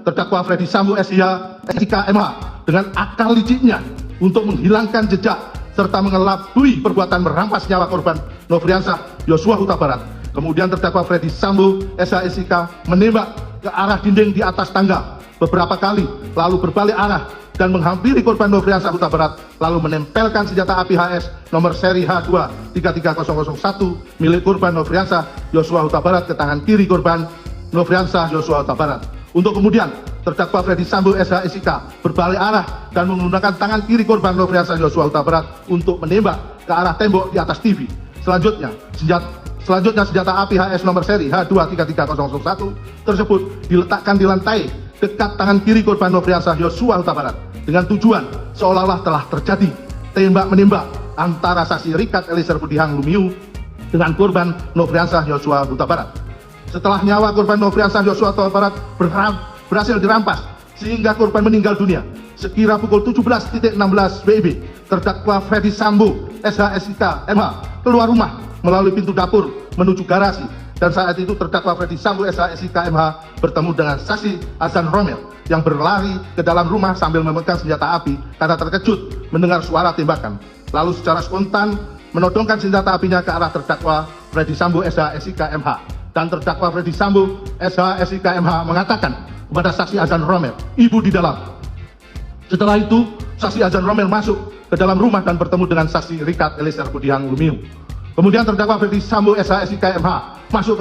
terdakwa Ferdy Sambo SIH SIK MH dengan akal liciknya untuk menghilangkan jejak serta mengelabui perbuatan merampas nyawa korban Nofriansah Yosua Huta Barat. Kemudian terdakwa Ferdy Sambo SIH SIK menembak ke arah dinding di atas tangga beberapa kali, lalu berbalik arah dan menghampiri korban Nofriansah Huta Barat, lalu menempelkan senjata api HS nomor seri H2 33001 milik korban Nofriansah Yosua Huta Barat ke tangan kiri korban Nofriansah Yosua Huta Barat. Untuk kemudian terdakwa Ferdy Sambo SIH SIK berbalik arah dan menggunakan tangan kiri korban Nofriansah Yosua Huta Barat untuk menembak ke arah tembok di atas TV. Selanjutnya senjata api HS nomor seri H2 33001 tersebut diletakkan di lantai dekat tangan kiri korban Nofriansah Yosua Huta Barat dengan tujuan seolah-olah telah terjadi tembak-menembak antara saksi Richard Eliezer Budihang Lumiu dengan korban Nofriansah Yosua Huta Barat. Setelah nyawa korban Nofriansah Yosua Huta Barat berhasil dirampas sehingga korban meninggal dunia, sekira pukul 17.16 WIB, terdakwa Ferdy Sambo SIH SIK MH keluar rumah melalui pintu dapur menuju garasi, dan saat itu terdakwa Ferdy Sambo SIH SIK MH bertemu dengan saksi Azan Romel yang berlari ke dalam rumah sambil memegang senjata api karena terkejut mendengar suara tembakan. Lalu secara spontan menodongkan senjata apinya ke arah terdakwa Ferdy Sambo SIH SIK MH, dan terdakwa Ferdy Sambo SIH SIK MH mengatakan kepada saksi Azan Romel, "Ibu di dalam." Setelah itu saksi Azan Romel masuk ke dalam rumah dan bertemu dengan saksi Richard Eliezer Budihang Lumiu. Kemudian terdakwa Ferdy Sambo SIH SIK MH masuk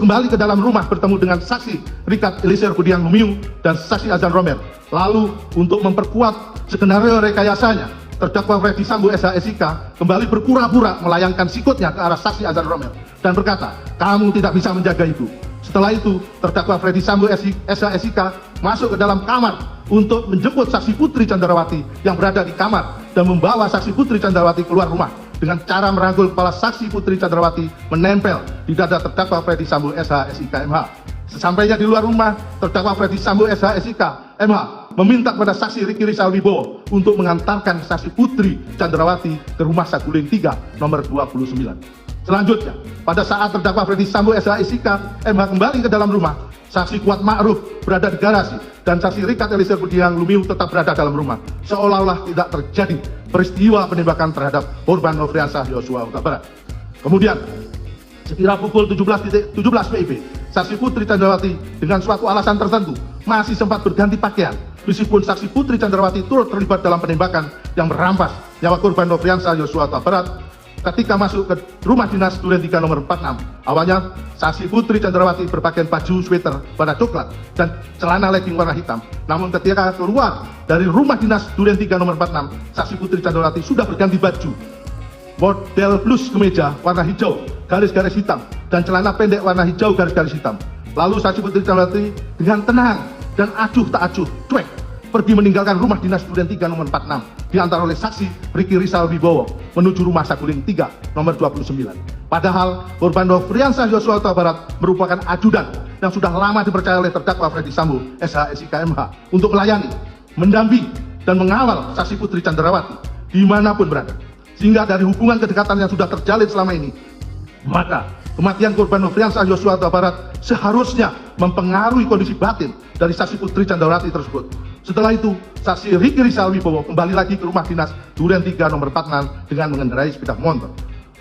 kembali ke dalam rumah bertemu dengan saksi Richard Eliezer Budihang Lumiu dan saksi Azan Romel. Lalu untuk memperkuat skenario rekayasanya, terdakwa Ferdy Sambo SIH SIK kembali berpura-pura melayangkan sikutnya ke arah saksi Azan Romel dan berkata, "Kamu tidak bisa menjaga ibu." Setelah itu terdakwa Ferdy Sambo SIH SIK masuk ke dalam kamar untuk menjemput saksi Putri Candrawati yang berada di kamar dan membawa saksi Putri Candrawati keluar rumah dengan cara merangkul kepala saksi Putri Candrawati menempel di dada terdakwa Ferdy Sambo SIH SIK MH. Sesampainya di luar rumah, terdakwa Ferdy Sambo SIH SIK MH meminta kepada saksi Ricky Rizal Wibowo untuk mengantarkan saksi Putri Candrawati ke rumah Saguling 3 nomor 29. Selanjutnya, pada saat terdakwa Ferdy Sambo SIH SIK MH kembali ke dalam rumah, saksi Kuat Ma'ruf berada di garasi dan saksi Richard Eliezer Budihang Lumiu tetap berada dalam rumah, seolah-olah tidak terjadi peristiwa penembakan terhadap korban Nofriansah Yosua Huta Barat. Kemudian sekira pukul 17.17 WIB, saksi Putri Candrawati dengan suatu alasan tertentu masih sempat berganti pakaian, meskipun saksi Putri Candrawati turut terlibat dalam penembakan yang merampas nyawa korban Nofriansah Yosua Huta Barat. Ketika masuk ke rumah dinas Duren 3 nomor 46, awalnya saksi Putri Candrawati berpakaian baju sweater warna coklat dan celana legging warna hitam. Namun ketika keluar dari rumah dinas Duren 3 nomor 46, saksi Putri Candrawati sudah berganti baju model blus kemeja warna hijau garis-garis hitam dan celana pendek warna hijau garis-garis hitam. Lalu saksi Putri Candrawati dengan tenang dan acuh tak acuh cuek pergi meninggalkan rumah dinas Duren 3 nomor 46 diantar oleh saksi Ricky Rizal Wibowo menuju rumah Saguling 3 nomor 29. Padahal korban Nofriansah Yosua Huta Barat merupakan ajudan yang sudah lama dipercaya oleh terdakwa Ferdy Sambo SIH SIK MH untuk melayani, mendampingi dan mengawal saksi Putri Candrawati dimanapun berada. Sehingga dari hubungan kedekatan yang sudah terjalin selama ini, maka kematian korban Nofriansah Yosua Huta Barat seharusnya mempengaruhi kondisi batin dari saksi Putri Candrawati tersebut. Setelah itu, saksi Ricky Rizal Wibowo kembali lagi ke rumah dinas Duren 3 nomor 46 dengan mengendarai sepeda motor.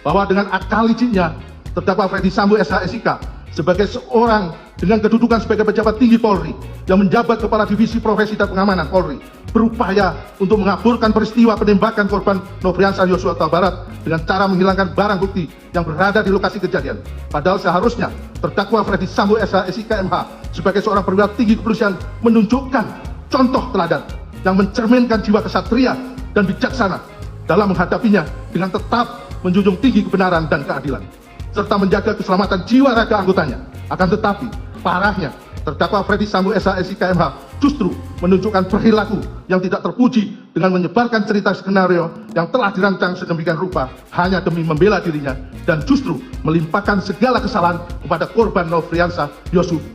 Bahwa dengan akal liciknya, terdakwa Ferdy Sambo SIH SIK sebagai seorang dengan kedudukan sebagai pejabat tinggi Polri yang menjabat Kepala Divisi Profesi dan Pengamanan Polri berupaya untuk mengaburkan peristiwa penembakan korban Nofriansah Yosua Huta Barat dengan cara menghilangkan barang bukti yang berada di lokasi kejadian. Padahal seharusnya terdakwa Ferdy Sambo SIH SIK MH sebagai seorang perwira tinggi kepolisian menunjukkan contoh teladan yang mencerminkan jiwa kesatria dan bijaksana dalam menghadapinya dengan tetap menjunjung tinggi kebenaran dan keadilan serta menjaga keselamatan jiwa raga anggotanya. Akan tetapi parahnya terdakwa Ferdy Sambo SIH SIK MH justru menunjukkan perilaku yang tidak terpuji dengan menyebarkan cerita skenario yang telah dirancang sedemikian rupa hanya demi membela dirinya dan justru melimpahkan segala kesalahan kepada korban Nofriansah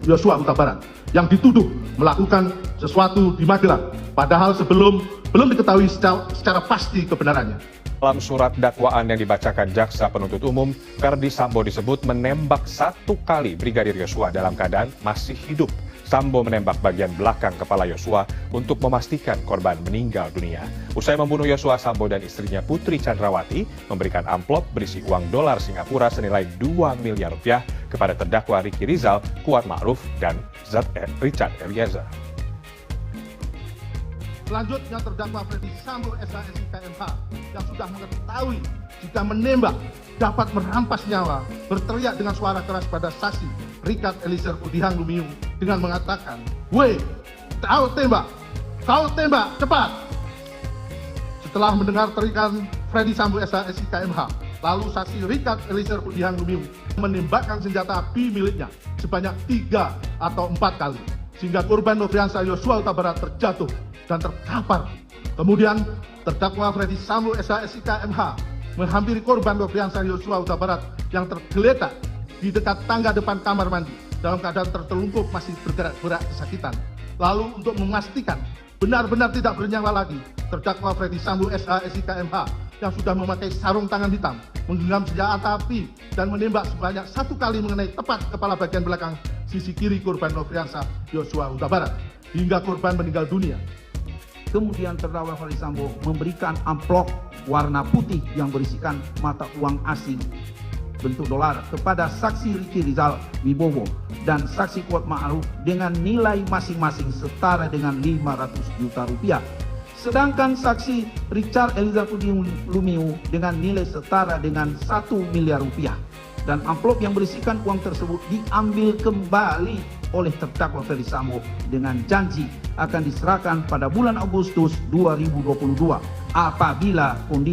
Yosua Huta Barat yang dituduh melakukan sesuatu di Magelang, padahal belum diketahui secara pasti kebenarannya. Dalam surat dakwaan yang dibacakan jaksa penuntut umum, Ferdy Sambo disebut menembak 1 kali Brigadir Yosua dalam keadaan masih hidup. Sambo menembak bagian belakang kepala Yosua untuk memastikan korban meninggal dunia. Usai membunuh Yosua, Sambo dan istrinya Putri Chandrawati memberikan amplop berisi uang dolar Singapura senilai 2 miliar rupiah kepada terdakwa Ricky Rizal, Kuat Ma'ruf, dan Richard Eliezer. Selanjutnya terdakwa Freddy Sambo SH KMH yang sudah mengetahui jika menembak dapat merampas nyawa, berteriak dengan suara keras pada saksi Richard Eliezer Pudihang Lumiu dengan mengatakan, "Weh, kau tembak, cepat!" Setelah mendengar teriakan Freddy Sambo SH KMH, lalu saksi Richard Eliezer Pudihang Lumiu menembakkan senjata api miliknya sebanyak 3 atau 4 kali, sehingga korban Nofriansah Yosua Huta Barat terjatuh dan terkapar. Kemudian terdakwa Freddy Sambo SH KMH menghampiri korban Nofriansah Yosua Huta Barat yang tergeletak di dekat tangga depan kamar mandi dalam keadaan tertelungkup masih bergerak-gerak kesakitan. Lalu untuk memastikan benar-benar tidak bernyawa lagi, terdakwa Freddy Sambo SH KMH yang sudah memakai sarung tangan hitam, menggenggam senjata api dan menembak sebanyak 1 kali mengenai tepat kepala bagian belakang sisi kiri korban Nofriansah Yosua Huta Barat hingga korban meninggal dunia. Kemudian terdakwa Freddy Sambo memberikan amplop warna putih yang berisikan mata uang asing bentuk dolar kepada saksi Ricky Rizal Wibowo dan saksi Kuat Ma'ruf dengan nilai masing-masing setara dengan 500 juta rupiah. Sedangkan saksi Richard Eliezer Pudihang Lumiu dengan nilai setara dengan 1 miliar rupiah. Dan amplop yang berisikan uang tersebut diambil kembali oleh terdakwa Freddy Sambo dengan janji akan diserahkan pada bulan Agustus 2022 apabila kondisi